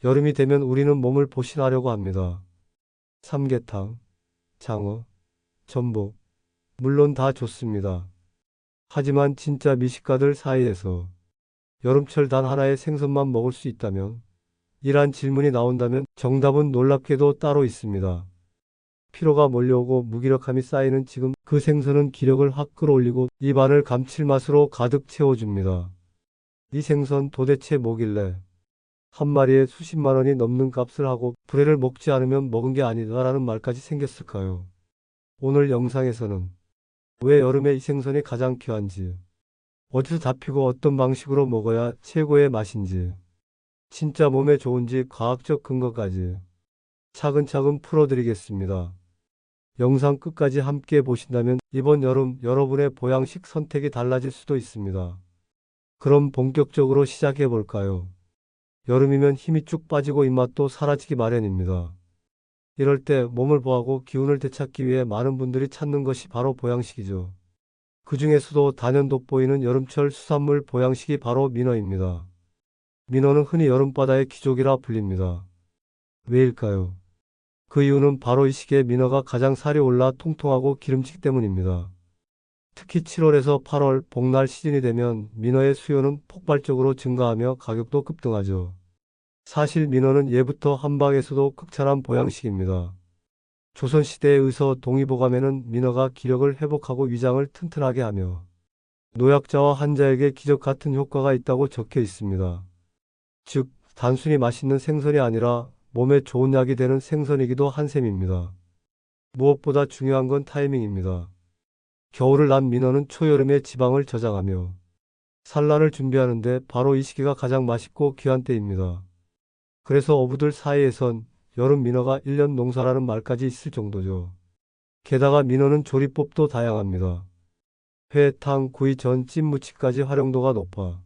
여름이 되면 우리는 몸을 보신하려고 합니다. 삼계탕, 장어, 전복, 물론 다 좋습니다. 하지만 진짜 미식가들 사이에서 여름철 단 하나의 생선만 먹을 수 있다면? 이란 질문이 나온다면 정답은 놀랍게도 따로 있습니다. 피로가 몰려오고 무기력함이 쌓이는 지금 그 생선은 기력을 확 끌어올리고 입안을 감칠맛으로 가득 채워줍니다. 이 생선 도대체 뭐길래 한 마리에 수십만 원이 넘는 값을 하고 불회를 먹지 않으면 먹은 게 아니다라는 말까지 생겼을까요? 오늘 영상에서는 왜 여름에 이 생선이 가장 귀한지, 어디서 잡히고 어떤 방식으로 먹어야 최고의 맛인지, 진짜 몸에 좋은지 과학적 근거까지 차근차근 풀어드리겠습니다. 영상 끝까지 함께 보신다면 이번 여름 여러분의 보양식 선택이 달라질 수도 있습니다. 그럼 본격적으로 시작해 볼까요? 여름이면 힘이 쭉 빠지고 입맛도 사라지기 마련입니다. 이럴 때 몸을 보하고 기운을 되찾기 위해 많은 분들이 찾는 것이 바로 보양식이죠. 그 중에서도 단연 돋보이는 여름철 수산물 보양식이 바로 민어입니다. 민어는 흔히 여름바다의 귀족이라 불립니다. 왜일까요? 그 이유는 바로 이 시기에 민어가 가장 살이 올라 통통하고 기름지기 때문입니다. 특히 7월에서 8월 복날 시즌이 되면 민어의 수요는 폭발적으로 증가하며 가격도 급등하죠. 사실 민어는 예부터 한방에서도 극찬한 보양식입니다. 조선시대의 의서 동의보감에는 민어가 기력을 회복하고 위장을 튼튼하게 하며 노약자와 환자에게 기적 같은 효과가 있다고 적혀 있습니다. 즉, 단순히 맛있는 생선이 아니라 몸에 좋은 약이 되는 생선이기도 한 셈입니다. 무엇보다 중요한 건 타이밍입니다. 겨울을 난 민어는 초여름에 지방을 저장하며 산란을 준비하는데 바로 이 시기가 가장 맛있고 귀한 때입니다. 그래서 어부들 사이에선 여름 민어가 1년 농사라는 말까지 있을 정도죠. 게다가 민어는 조리법도 다양합니다. 회, 탕, 구이, 전, 찜, 무치까지 활용도가 높아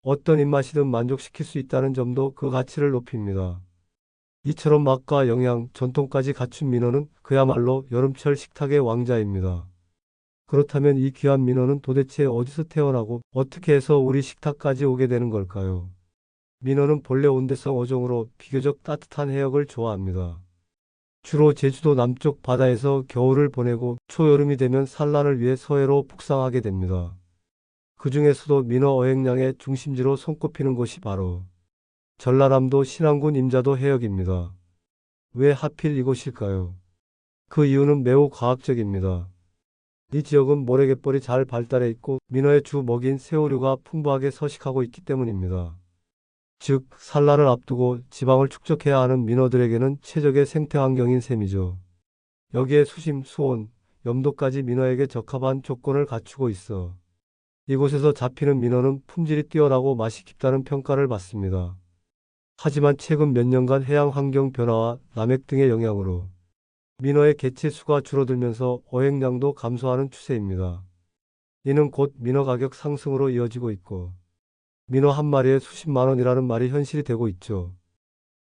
어떤 입맛이든 만족시킬 수 있다는 점도 그 가치를 높입니다. 이처럼 맛과 영양, 전통까지 갖춘 민어는 그야말로 여름철 식탁의 왕자입니다. 그렇다면 이 귀한 민어는 도대체 어디서 태어나고 어떻게 해서 우리 식탁까지 오게 되는 걸까요? 민어는 본래 온대성 어종으로 비교적 따뜻한 해역을 좋아합니다. 주로 제주도 남쪽 바다에서 겨울을 보내고 초여름이 되면 산란을 위해 서해로 북상하게 됩니다. 그 중에서도 민어 어획량의 중심지로 손꼽히는 곳이 바로 전라남도 신안군 임자도 해역입니다. 왜 하필 이곳일까요? 그 이유는 매우 과학적입니다. 이 지역은 모래갯벌이 잘 발달해 있고 민어의 주 먹이인 새우류가 풍부하게 서식하고 있기 때문입니다. 즉, 산란을 앞두고 지방을 축적해야 하는 민어들에게는 최적의 생태 환경인 셈이죠. 여기에 수심, 수온, 염도까지 민어에게 적합한 조건을 갖추고 있어 이곳에서 잡히는 민어는 품질이 뛰어나고 맛이 깊다는 평가를 받습니다. 하지만 최근 몇 년간 해양 환경 변화와 남핵 등의 영향으로 민어의 개체 수가 줄어들면서 어획량도 감소하는 추세입니다. 이는 곧 민어 가격 상승으로 이어지고 있고 민어 한 마리에 수십만 원이라는 말이 현실이 되고 있죠.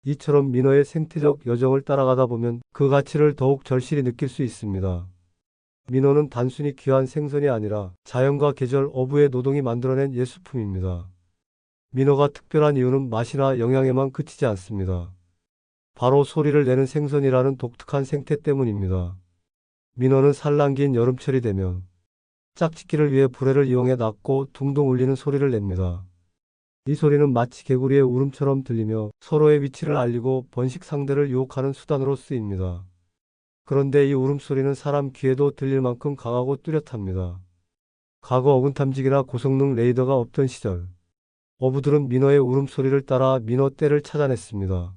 이처럼 민어의 생태적 여정을 따라가다 보면 그 가치를 더욱 절실히 느낄 수 있습니다. 민어는 단순히 귀한 생선이 아니라 자연과 계절 어부의 노동이 만들어낸 예술품입니다. 민어가 특별한 이유는 맛이나 영양에만 그치지 않습니다. 바로 소리를 내는 생선이라는 독특한 생태 때문입니다. 민어는 산란기인 여름철이 되면 짝짓기를 위해 불에를 이용해 낮고 둥둥 울리는 소리를 냅니다. 이 소리는 마치 개구리의 울음처럼 들리며 서로의 위치를 알리고 번식 상대를 유혹하는 수단으로 쓰입니다. 그런데 이 울음소리는 사람 귀에도 들릴 만큼 강하고 뚜렷합니다. 과거 어군탐지기나 고성능 레이더가 없던 시절, 어부들은 민어의 울음소리를 따라 민어 떼를 찾아냈습니다.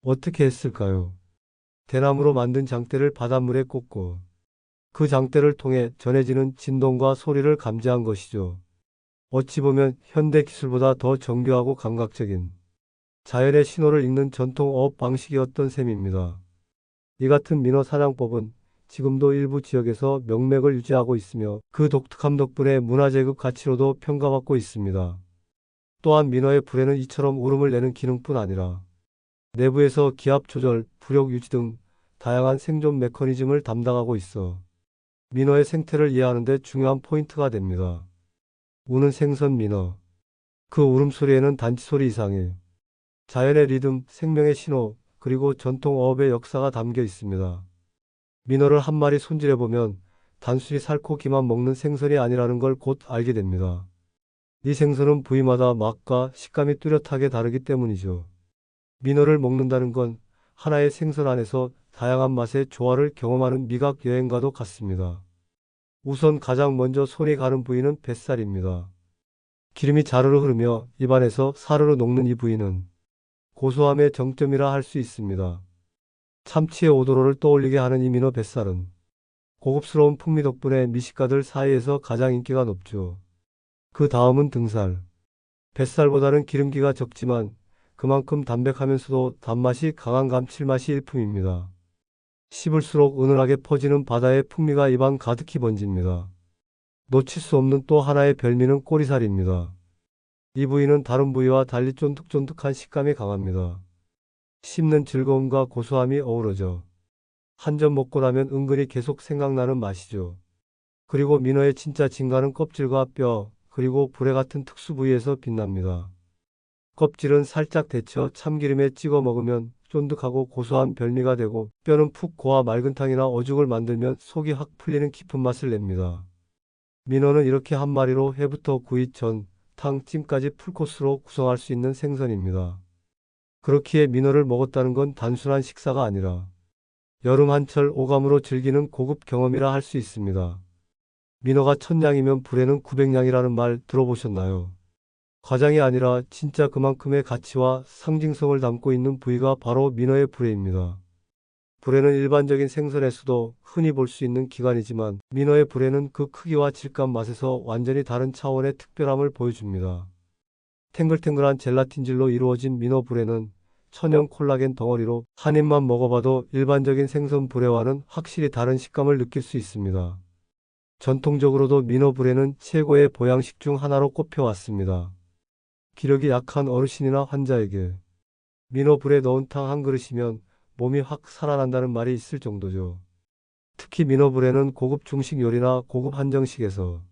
어떻게 했을까요? 대나무로 만든 장대를 바닷물에 꽂고 그 장대를 통해 전해지는 진동과 소리를 감지한 것이죠. 어찌 보면 현대 기술보다 더 정교하고 감각적인 자연의 신호를 읽는 전통 어업 방식이었던 셈입니다. 이 같은 민어 사냥법은 지금도 일부 지역에서 명맥을 유지하고 있으며 그 독특함 덕분에 문화재급 가치로도 평가받고 있습니다. 또한 민어의 불에는 이처럼 울음을 내는 기능뿐 아니라 내부에서 기압 조절, 부력 유지 등 다양한 생존 메커니즘을 담당하고 있어 민어의 생태를 이해하는 데 중요한 포인트가 됩니다. 우는 생선 민어. 그 울음소리에는 단지 소리 이상의 자연의 리듬, 생명의 신호, 그리고 전통 어업의 역사가 담겨 있습니다. 민어를 한 마리 손질해보면 단순히 삶고 기만 먹는 생선이 아니라는 걸 곧 알게 됩니다. 이 생선은 부위마다 맛과 식감이 뚜렷하게 다르기 때문이죠. 민어를 먹는다는 건 하나의 생선 안에서 다양한 맛의 조화를 경험하는 미각 여행과도 같습니다. 우선 가장 먼저 손이 가는 부위는 뱃살입니다. 기름이 자르르 흐르며 입안에서 사르르 녹는 이 부위는 고소함의 정점이라 할 수 있습니다. 참치의 오도로를 떠올리게 하는 이 민어 뱃살은 고급스러운 풍미 덕분에 미식가들 사이에서 가장 인기가 높죠. 그 다음은 등살. 뱃살보다는 기름기가 적지만 그만큼 담백하면서도 단맛이 강한 감칠맛이 일품입니다. 씹을수록 은은하게 퍼지는 바다의 풍미가 입안 가득히 번집니다. 놓칠 수 없는 또 하나의 별미는 꼬리살입니다. 이 부위는 다른 부위와 달리 쫀득쫀득한 식감이 강합니다. 씹는 즐거움과 고소함이 어우러져 한 점 먹고 나면 은근히 계속 생각나는 맛이죠. 그리고 민어의 진짜 진가는 껍질과 뼈, 그리고 불에 같은 특수 부위에서 빛납니다. 껍질은 살짝 데쳐 참기름에 찍어 먹으면 쫀득하고 고소한 별미가 되고, 뼈는 푹 고아 맑은탕이나 어죽을 만들면 속이 확 풀리는 깊은 맛을 냅니다. 민어는 이렇게 한 마리로 회부터 구이, 전, 탕, 찜까지 풀코스로 구성할 수 있는 생선입니다. 그렇기에 민어를 먹었다는 건 단순한 식사가 아니라 여름 한철 오감으로 즐기는 고급 경험이라 할 수 있습니다. 민어가 1000냥이면 불에는 900냥이라는 말 들어보셨나요? 과장이 아니라 진짜 그만큼의 가치와 상징성을 담고 있는 부위가 바로 민어의 불에입니다. 불에는 일반적인 생선에서도 흔히 볼 수 있는 기관이지만 민어의 불에는 그 크기와 질감 맛에서 완전히 다른 차원의 특별함을 보여줍니다. 탱글탱글한 젤라틴질로 이루어진 민어 불에는 천연 콜라겐 덩어리로 한 입만 먹어봐도 일반적인 생선 불에와는 확실히 다른 식감을 느낄 수 있습니다. 전통적으로도 민어 불에는 최고의 보양식 중 하나로 꼽혀왔습니다. 기력이 약한 어르신이나 환자에게 민어 불에 넣은 탕 한 그릇이면 몸이 확 살아난다는 말이 있을 정도죠. 특히 민어 불에는 고급 중식 요리나 고급 한정식에서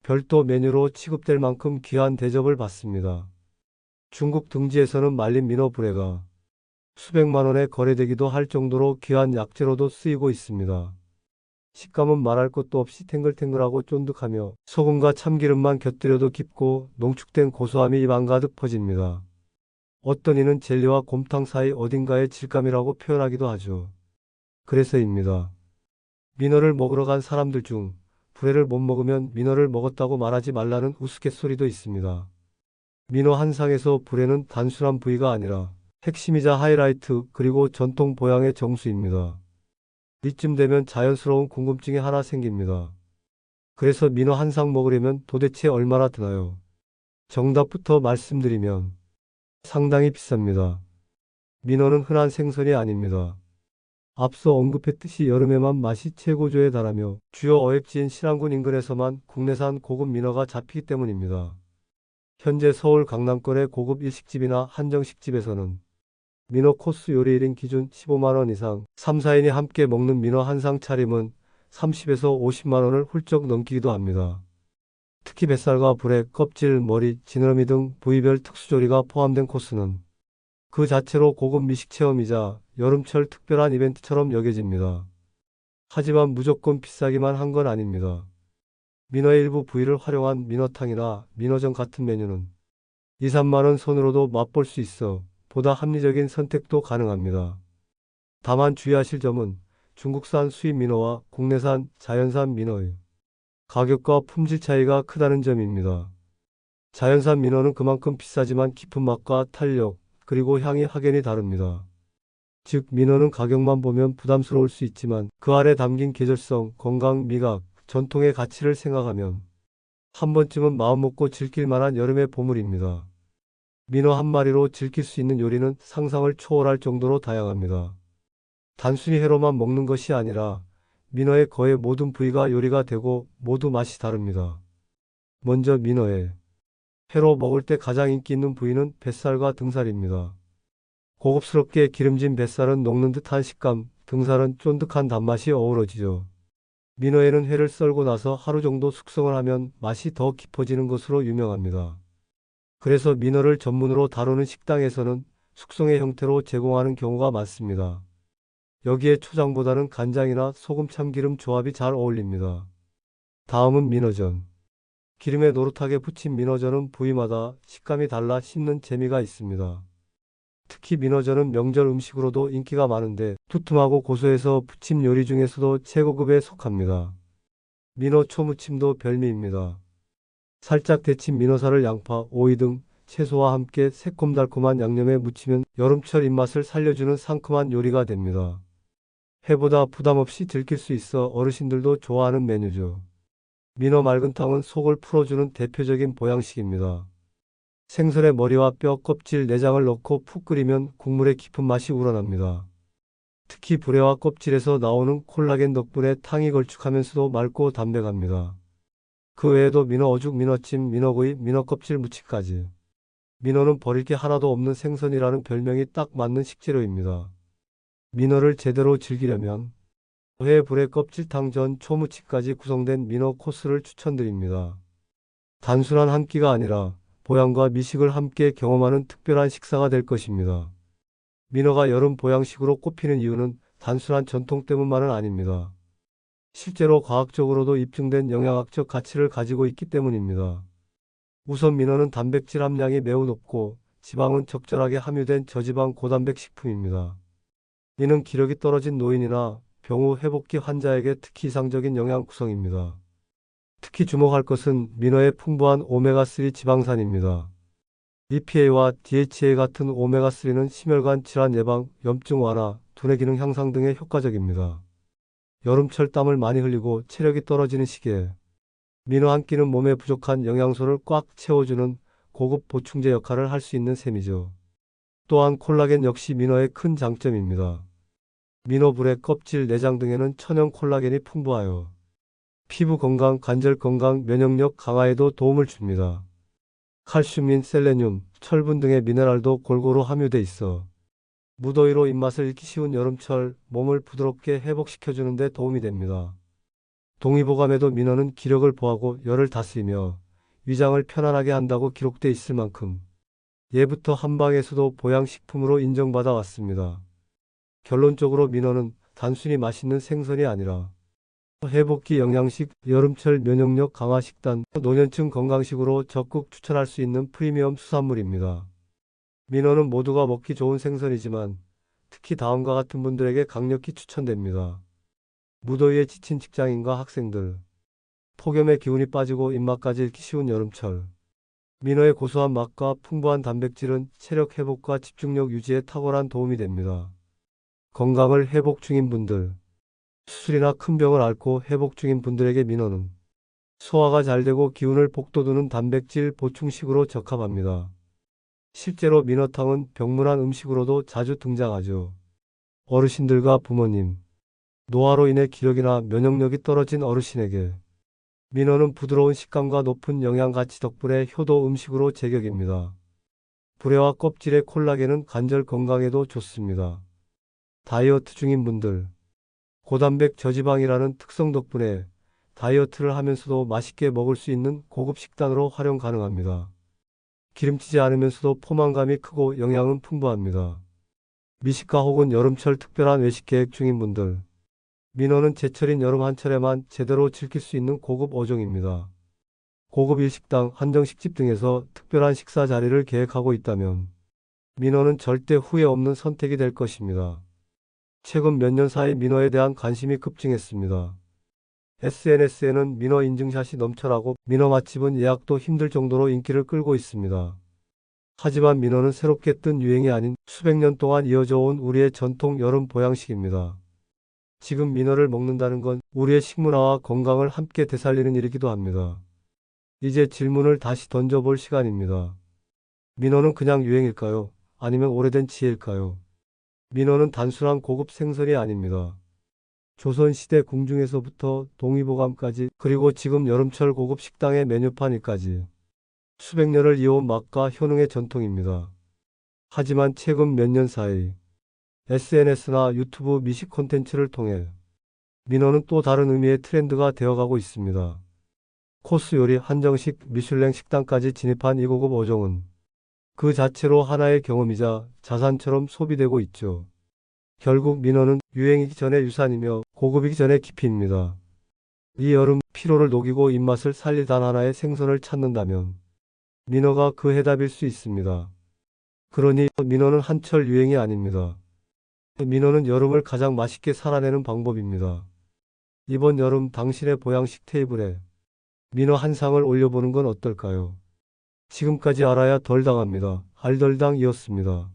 별도 메뉴로 취급될 만큼 귀한 대접을 받습니다. 중국 등지에서는 말린 민어 불에가 수백만 원에 거래되기도 할 정도로 귀한 약재로도 쓰이고 있습니다. 식감은 말할 것도 없이 탱글탱글하고 쫀득하며 소금과 참기름만 곁들여도 깊고 농축된 고소함이 입안 가득 퍼집니다. 어떤 이는 젤리와 곰탕 사이 어딘가의 질감이라고 표현하기도 하죠. 그래서입니다. 민어를 먹으러 간 사람들 중 불회를 못 먹으면 민어를 먹었다고 말하지 말라는 우스갯소리도 있습니다. 민어 한 상에서 불회는 단순한 부위가 아니라 핵심이자 하이라이트, 그리고 전통 보양의 정수입니다. 이쯤 되면 자연스러운 궁금증이 하나 생깁니다. 그래서 민어 한 상 먹으려면 도대체 얼마나 드나요? 정답부터 말씀드리면 상당히 비쌉니다. 민어는 흔한 생선이 아닙니다. 앞서 언급했듯이 여름에만 맛이 최고조에 달하며 주요 어획지인 신안군 인근에서만 국내산 고급 민어가 잡히기 때문입니다. 현재 서울 강남권의 고급 일식집이나 한정식집에서는 민어 코스 요리 1인 기준 15만 원 이상, 3, 4인이 함께 먹는 민어 한 상 차림은 30에서 50만 원을 훌쩍 넘기기도 합니다. 특히 뱃살과 불에 껍질, 머리, 지느러미 등 부위별 특수조리가 포함된 코스는 그 자체로 고급 미식 체험이자 여름철 특별한 이벤트처럼 여겨집니다. 하지만 무조건 비싸기만 한 건 아닙니다. 민어의 일부 부위를 활용한 민어탕이나 민어전 같은 메뉴는 2, 3만 원 선으로도 맛볼 수 있어 보다 합리적인 선택도 가능합니다. 다만 주의하실 점은 중국산 수입 민어와 국내산 자연산 민어의 가격과 품질 차이가 크다는 점입니다. 자연산 민어는 그만큼 비싸지만 깊은 맛과 탄력, 그리고 향이 확연히 다릅니다. 즉, 민어는 가격만 보면 부담스러울 수 있지만 그 아래 담긴 계절성, 건강, 미각, 전통의 가치를 생각하면 한 번쯤은 마음 먹고 즐길 만한 여름의 보물입니다. 민어 한 마리로 즐길 수 있는 요리는 상상을 초월할 정도로 다양합니다. 단순히 회로만 먹는 것이 아니라 민어의 거의 모든 부위가 요리가 되고 모두 맛이 다릅니다. 먼저 민어의 회로 먹을 때 가장 인기 있는 부위는 뱃살과 등살입니다. 고급스럽게 기름진 뱃살은 녹는 듯한 식감, 등살은 쫀득한 단맛이 어우러지죠. 민어에는 회를 썰고 나서 하루 정도 숙성을 하면 맛이 더 깊어지는 것으로 유명합니다. 그래서 민어를 전문으로 다루는 식당에서는 숙성의 형태로 제공하는 경우가 많습니다. 여기에 초장보다는 간장이나 소금 참기름 조합이 잘 어울립니다. 다음은 민어전. 기름에 노릇하게 부친 민어전은 부위마다 식감이 달라 씹는 재미가 있습니다. 특히 민어전은 명절 음식으로도 인기가 많은데 두툼하고 고소해서 부침 요리 중에서도 최고급에 속합니다. 민어 초무침도 별미입니다. 살짝 데친 민어살을 양파, 오이 등 채소와 함께 새콤달콤한 양념에 무치면 여름철 입맛을 살려주는 상큼한 요리가 됩니다. 회보다 부담 없이 들킬 수 있어 어르신들도 좋아하는 메뉴죠. 민어 맑은탕은 속을 풀어주는 대표적인 보양식입니다. 생선의 머리와 뼈, 껍질, 내장을 넣고 푹 끓이면 국물의 깊은 맛이 우러납니다. 특히 불에와 껍질에서 나오는 콜라겐 덕분에 탕이 걸쭉하면서도 맑고 담백합니다. 그 외에도 민어 어죽, 민어찜, 민어구이, 민어껍질 무침까지. 민어는 버릴 게 하나도 없는 생선이라는 별명이 딱 맞는 식재료입니다. 민어를 제대로 즐기려면 회, 불에 껍질탕, 전, 초무침까지 구성된 민어 코스를 추천드립니다. 단순한 한 끼가 아니라 보양과 미식을 함께 경험하는 특별한 식사가 될 것입니다. 민어가 여름 보양식으로 꼽히는 이유는 단순한 전통 때문만은 아닙니다. 실제로 과학적으로도 입증된 영양학적 가치를 가지고 있기 때문입니다. 우선 민어는 단백질 함량이 매우 높고 지방은 적절하게 함유된 저지방 고단백 식품입니다. 이는 기력이 떨어진 노인이나 병후 회복기 환자에게 특히 이상적인 영양 구성입니다. 특히 주목할 것은 민어의 풍부한 오메가3 지방산입니다. EPA와 DHA 같은 오메가3는 심혈관 질환 예방, 염증 완화, 두뇌 기능 향상 등에 효과적입니다. 여름철 땀을 많이 흘리고 체력이 떨어지는 시기에 민어 한 끼는 몸에 부족한 영양소를 꽉 채워주는 고급 보충제 역할을 할 수 있는 셈이죠. 또한 콜라겐 역시 민어의 큰 장점입니다. 민어 불의 껍질, 내장 등에는 천연 콜라겐이 풍부하여 피부 건강, 관절 건강, 면역력 강화에도 도움을 줍니다. 칼슘인 셀레늄, 철분 등의 미네랄도 골고루 함유돼 있어 무더위로 입맛을 잃기 쉬운 여름철 몸을 부드럽게 회복시켜주는 데 도움이 됩니다. 동의보감에도 민어는 기력을 보하고 열을 다스리며 위장을 편안하게 한다고 기록돼 있을 만큼 예부터 한방에서도 보양식품으로 인정받아 왔습니다. 결론적으로 민어는 단순히 맛있는 생선이 아니라 회복기 영양식, 여름철 면역력 강화 식단, 노년층 건강식으로 적극 추천할 수 있는 프리미엄 수산물입니다. 민어는 모두가 먹기 좋은 생선이지만 특히 다음과 같은 분들에게 강력히 추천됩니다. 무더위에 지친 직장인과 학생들, 폭염의 기운이 빠지고 입맛까지 잃기 쉬운 여름철. 민어의 고소한 맛과 풍부한 단백질은 체력 회복과 집중력 유지에 탁월한 도움이 됩니다. 건강을 회복 중인 분들, 수술이나 큰 병을 앓고 회복 중인 분들에게 민어는 소화가 잘 되고 기운을 북돋우는 단백질 보충식으로 적합합니다. 실제로 민어탕은 병문안 음식으로도 자주 등장하죠. 어르신들과 부모님, 노화로 인해 기력이나 면역력이 떨어진 어르신에게 민어는 부드러운 식감과 높은 영양 가치 덕분에 효도 음식으로 제격입니다. 불에와 껍질의 콜라겐은 관절 건강에도 좋습니다. 다이어트 중인 분들, 고단백 저지방이라는 특성 덕분에 다이어트를 하면서도 맛있게 먹을 수 있는 고급 식단으로 활용 가능합니다. 기름지지 않으면서도 포만감이 크고 영양은 풍부합니다. 미식가 혹은 여름철 특별한 외식 계획 중인 분들, 민어는 제철인 여름 한철에만 제대로 즐길 수 있는 고급 어종입니다. 고급 일식당, 한정식집 등에서 특별한 식사 자리를 계획하고 있다면 민어는 절대 후회 없는 선택이 될 것입니다. 최근 몇 년 사이 민어에 대한 관심이 급증했습니다. SNS에는 민어 인증샷이 넘쳐나고 민어 맛집은 예약도 힘들 정도로 인기를 끌고 있습니다. 하지만 민어는 새롭게 뜬 유행이 아닌 수백 년 동안 이어져 온 우리의 전통 여름 보양식입니다. 지금 민어를 먹는다는 건 우리의 식문화와 건강을 함께 되살리는 일이기도 합니다. 이제 질문을 다시 던져볼 시간입니다. 민어는 그냥 유행일까요? 아니면 오래된 지혜일까요? 민어는 단순한 고급 생선이 아닙니다. 조선시대 궁중에서부터 동의보감까지 그리고 지금 여름철 고급 식당의 메뉴판일까지 수백 년을 이어온 맛과 효능의 전통입니다. 하지만 최근 몇 년 사이 SNS나 유튜브 미식 콘텐츠를 통해 민어는 또 다른 의미의 트렌드가 되어가고 있습니다. 코스 요리, 한정식, 미슐랭 식당까지 진입한 이 고급 어종은 그 자체로 하나의 경험이자 자산처럼 소비되고 있죠. 결국 민어는 유행이기 전에 유산이며 고급이기 전에 기피입니다. 이 여름 피로를 녹이고 입맛을 살릴 단 하나의 생선을 찾는다면 민어가 그 해답일 수 있습니다. 그러니 민어는 한철 유행이 아닙니다. 민어는 여름을 가장 맛있게 살아내는 방법입니다. 이번 여름 당신의 보양식 테이블에 민어 한 상을 올려보는 건 어떨까요? 지금까지 알아야 덜 당합니다. 알덜당이었습니다.